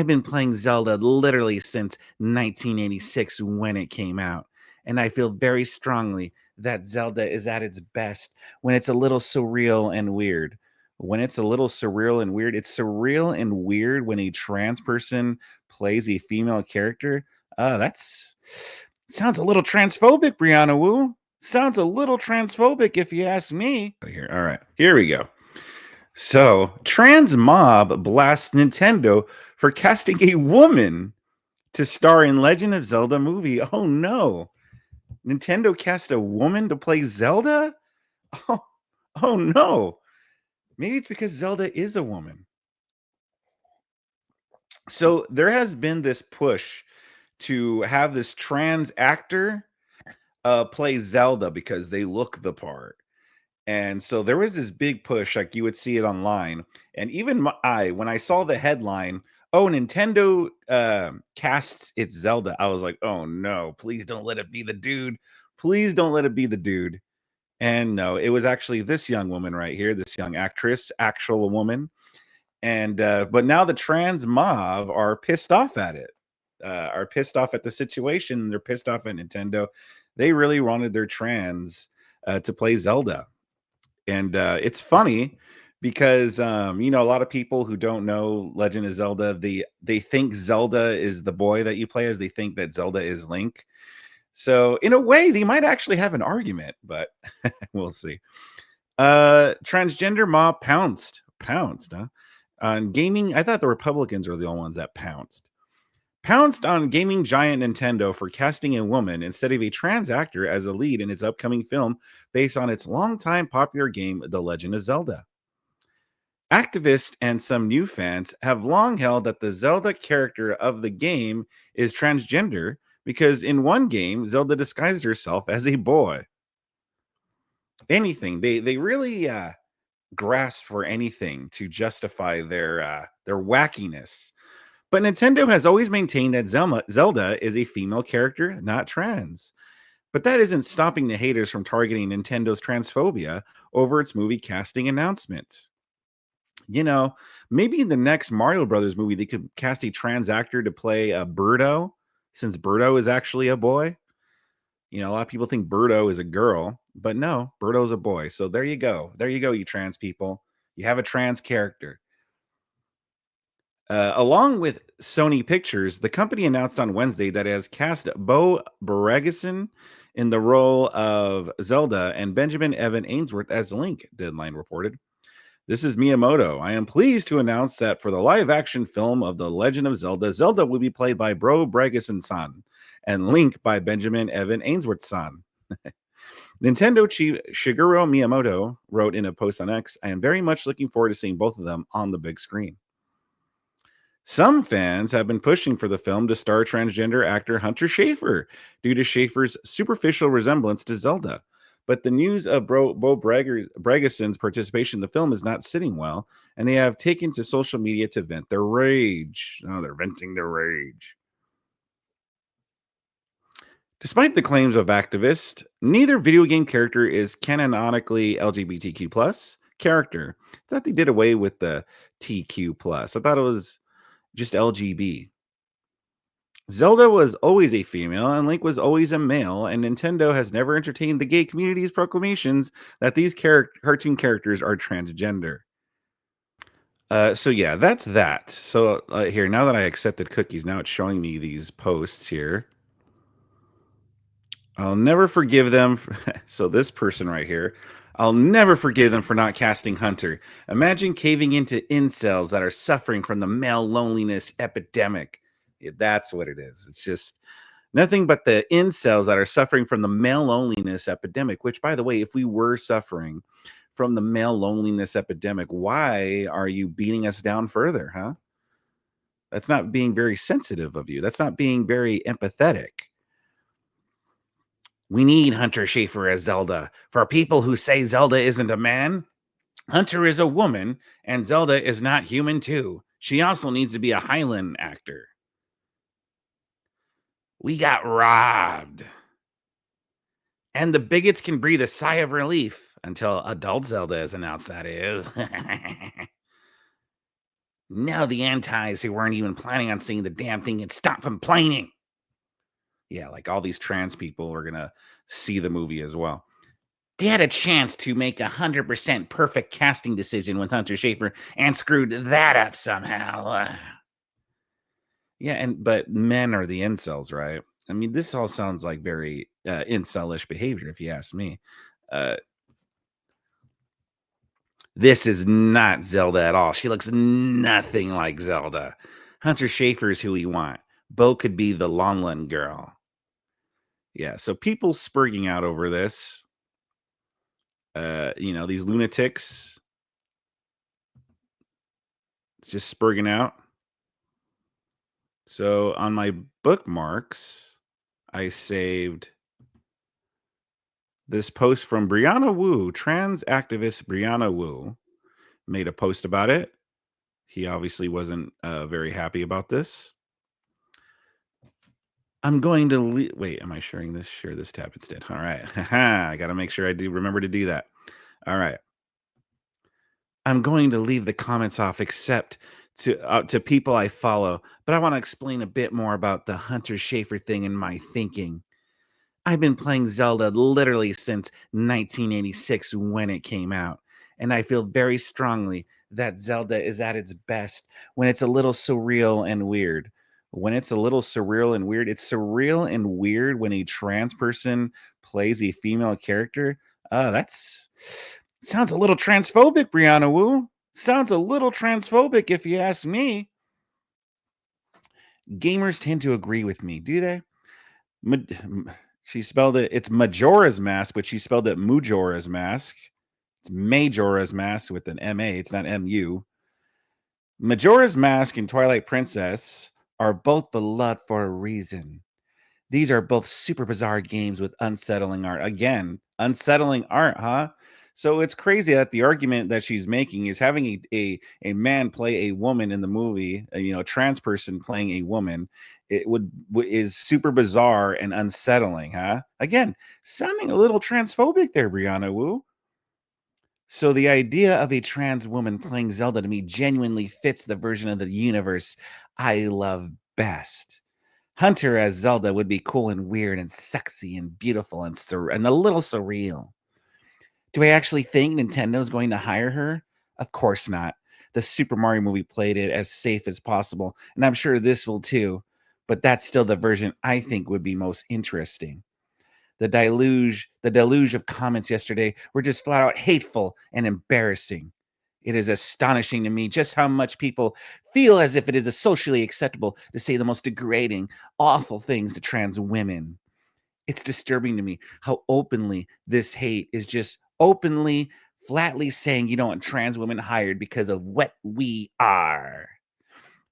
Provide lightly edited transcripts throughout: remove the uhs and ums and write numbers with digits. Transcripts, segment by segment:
I've been playing Zelda literally since 1986 when it came out. And I feel very strongly that Zelda is at its best when it's a little surreal and weird. When it's a little surreal and weird, it's surreal and weird when a trans person plays a female character. That's sounds a little transphobic, Brianna Wu. Sounds a little transphobic if you ask me. Here, all right, here we go. So, trans mob blasts Nintendo for casting a woman to star in Legend of Zelda movie. Oh no. Nintendo cast a woman to play Zelda? Oh, oh no. Maybe it's because Zelda is a woman. So, there has been this push to have this trans actor play Zelda because they look the part. And so there was this big push, like you would see it online. And even when I saw the headline, oh, Nintendo casts its Zelda, I was like, oh no, please don't let it be the dude. Please don't let it be the dude. And no, it was actually this young woman right here, this young actress, actual woman. And but now the trans mob are pissed off at it, are pissed off at the situation. They're pissed off at Nintendo. They really wanted their trans to play Zelda. And it's funny because a lot of people who don't know Legend of Zelda, they think Zelda is the boy that you play as. They think that Zelda is Link. So in a way, they might actually have an argument, but we'll see. Transgender mob pounced, huh? On gaming. I thought the Republicans were the only ones that pounced on gaming giant Nintendo for casting a woman instead of a trans actor as a lead in its upcoming film based on its longtime popular game, The Legend of Zelda. Activists and some new fans have long held that the Zelda character of the game is transgender because in one game, Zelda disguised herself as a boy. Anything. They really grasp for anything to justify their wackiness. But Nintendo has always maintained that Zelda is a female character, not trans. But that isn't stopping the haters from targeting Nintendo's transphobia over its movie casting announcement. You know, maybe in the next Mario Brothers movie, they could cast a trans actor to play Birdo, since Birdo is actually a boy. A lot of people think Birdo is a girl, but no, Birdo's a boy. So there you go. There you go, you trans people. You have a trans character. Along with Sony Pictures, the company announced on Wednesday that it has cast Bo Bregson in the role of Zelda and Benjamin Evan Ainsworth as Link, Deadline reported. This is Miyamoto. I am pleased to announce that for the live action film of The Legend of Zelda, Zelda will be played by Bro Bregason-san and Link by Benjamin Evan Ainsworth-san. Nintendo chief Shigeru Miyamoto wrote in a post on X, I am very much looking forward to seeing both of them on the big screen. Some fans have been pushing for the film to star transgender actor Hunter Schafer due to Schafer's superficial resemblance to Zelda. But the news of Bo Bregason's participation in the film is not sitting well, and they have taken to social media to vent their rage. Oh, they're venting their rage. Despite the claims of activists, neither video game character is canonically LGBTQ plus character. I thought they did away with the TQ plus. I thought it was just LGB. Zelda was always a female and Link was always a male, and Nintendo has never entertained the gay community's proclamations that these cartoon characters are transgender. So yeah, that's that. So here, now that I accepted cookies, now it's showing me these posts here. I'll never forgive them. So this person right here, I'll never forgive them for not casting Hunter. Imagine caving into incels that are suffering from the male loneliness epidemic. Yeah, that's what it is. It's just nothing but the incels that are suffering from the male loneliness epidemic, which, by the way, if we were suffering from the male loneliness epidemic, why are you beating us down further, huh? That's not being very sensitive of you. That's not being very empathetic. We need Hunter Schafer as Zelda. For people who say Zelda isn't a man, Hunter is a woman, and Zelda is not human too. She also needs to be a Highland actor. We got robbed. And the bigots can breathe a sigh of relief until adult Zelda is announced, that is. Now the antis who weren't even planning on seeing the damn thing can stop complaining. Yeah, like all these trans people are gonna see the movie as well. They had a chance to make 100% perfect casting decision with Hunter Schafer and screwed that up somehow. Yeah, but men are the incels, right? I mean, this all sounds like very incelish behavior, if you ask me. Uh, this is not Zelda at all. She looks nothing like Zelda. Hunter Schafer is who we want. Bo could be the Longland girl. Yeah, so people spurging out over this. These lunatics, it's just spurging out. So on my bookmarks, I saved this post from Brianna Wu, trans activist Brianna Wu, made a post about it. He obviously wasn't very happy about this. I'm going to wait. Am I sharing this? Share this tab instead. All right. I got to make sure I do remember to do that. All right. I'm going to leave the comments off, except to people I follow. But I want to explain a bit more about the Hunter Schafer thing and my thinking. I've been playing Zelda literally since 1986 when it came out, and I feel very strongly that Zelda is at its best when it's a little surreal and weird. When it's a little surreal and weird, it's surreal and weird when a trans person plays a female character. That's sounds a little transphobic, Brianna Wu. Sounds a little transphobic if you ask me. Gamers tend to agree with me, do they? Ma- She spelled it. It's Majora's Mask, but she spelled it Mujora's Mask. It's Majora's Mask with an M-A. It's not M-U. Majora's Mask and Twilight Princess are both beloved for a reason. These are both super bizarre games with unsettling art. Again, unsettling art, huh? So it's crazy that the argument that she's making is having a man play a woman in the movie, a trans person playing a woman. It is super bizarre and unsettling, huh? Again, sounding a little transphobic there, Brianna Wu. So the idea of a trans woman playing Zelda to me genuinely fits the version of the universe I love best. Hunter as Zelda would be cool and weird and sexy and beautiful and a little surreal. Do I actually think Nintendo's going to hire her? Of course not. The Super Mario movie played it as safe as possible, and I'm sure this will too, but that's still the version I think would be most interesting. The deluge of comments yesterday were just flat out hateful and embarrassing. It is astonishing to me just how much people feel as if it is socially acceptable to say the most degrading, awful things to trans women. It's disturbing to me how openly this hate is just openly, flatly saying you don't want trans women hired because of what we are.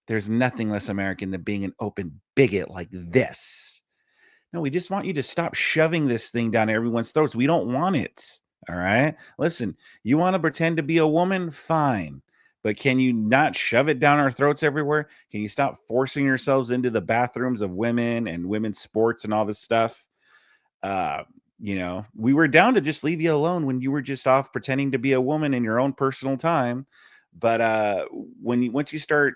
There's nothing less American than being an open bigot like this. No, we just want you to stop shoving this thing down everyone's throats. We don't want it. All right. Listen, you want to pretend to be a woman? Fine. But can you not shove it down our throats everywhere? Can you stop forcing yourselves into the bathrooms of women and women's sports and all this stuff? Uh, we were down to just leave you alone when you were just off pretending to be a woman in your own personal time. But once you start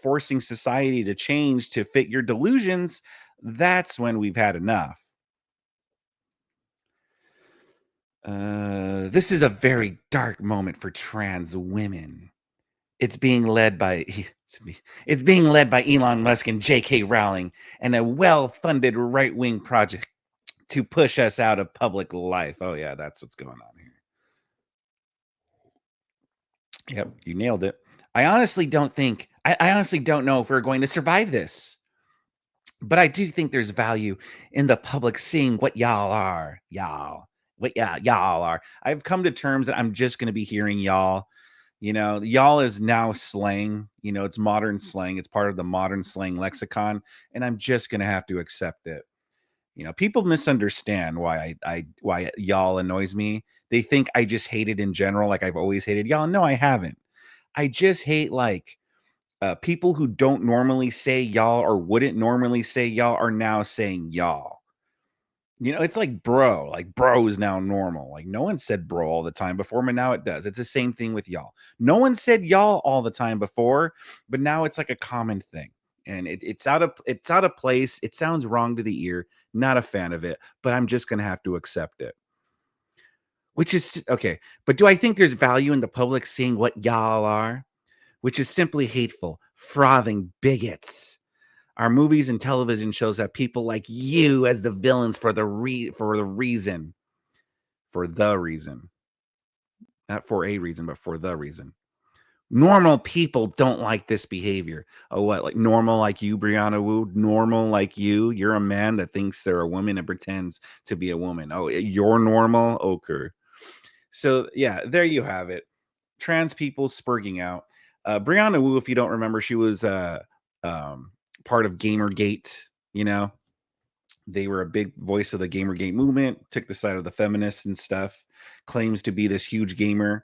forcing society to change to fit your delusions, that's when we've had enough. This is a very dark moment for trans women. It's being led by it's being led by Elon Musk and J.K. Rowling and a well-funded right-wing project to push us out of public life. Oh yeah, that's what's going on here. Yep, you nailed it. I honestly don't know if we're going to survive this. But I do think there's value in the public seeing what y'all are. Y'all are. I've come to terms that I'm just going to be hearing y'all. Y'all is now slang. It's modern slang. It's part of the modern slang lexicon, and I'm just going to have to accept it. People misunderstand why y'all annoys me. They think I just hate it in general, like I've always hated y'all. No, I haven't. I just hate like people who don't normally say y'all or wouldn't normally say y'all are now saying y'all. It's like bro. Like bro is now normal. Like no one said bro all the time before, but now it does. It's the same thing with y'all. No one said y'all all the time before, but now it's like a common thing. And it's out of place. It sounds wrong to the ear. Not a fan of it, but I'm just gonna have to accept it. Which is okay. But do I think there's value in the public seeing what y'all are? Which is simply hateful, frothing bigots. Our movies and television shows have people like you as the villains for the reason, not for a reason, but for the reason. Normal people don't like this behavior. Oh, what? Like normal like you, Brianna Wu? Normal like you? You're a man that thinks they're a woman and pretends to be a woman. Oh, you're normal? Okay. So yeah, there you have it. Trans people spurging out. Brianna Wu, if you don't remember, she was um, part of Gamergate. You know, they were a big voice of the Gamergate movement, took the side of the feminists and stuff, claims to be this huge gamer.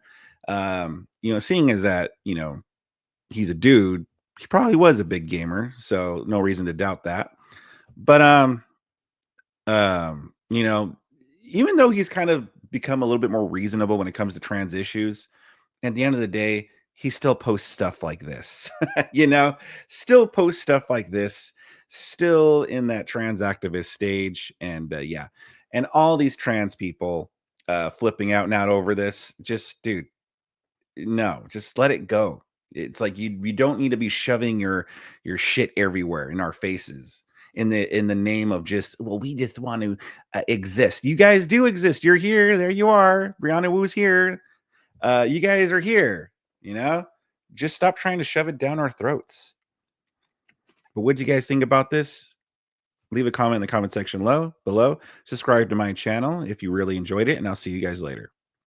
Seeing as that, he's a dude, he probably was a big gamer, so no reason to doubt that. But um, you know, even though he's kind of become a little bit more reasonable when it comes to trans issues, at the end of the day, he still posts stuff like this, you know, still posts stuff like this, still in that trans activist stage. And yeah, and all these trans people flipping out now over this, just dude, no, just let it go. It's like you don't need to be shoving your shit everywhere in our faces in the name of just well we just want to exist. You guys do exist. You're here. There you are. Brianna Wu's here. You guys are here, you know? Just stop trying to shove it down our throats. But what do you guys think about this? Leave a comment in the comment section below. Subscribe to my channel if you really enjoyed it, and I'll see you guys later.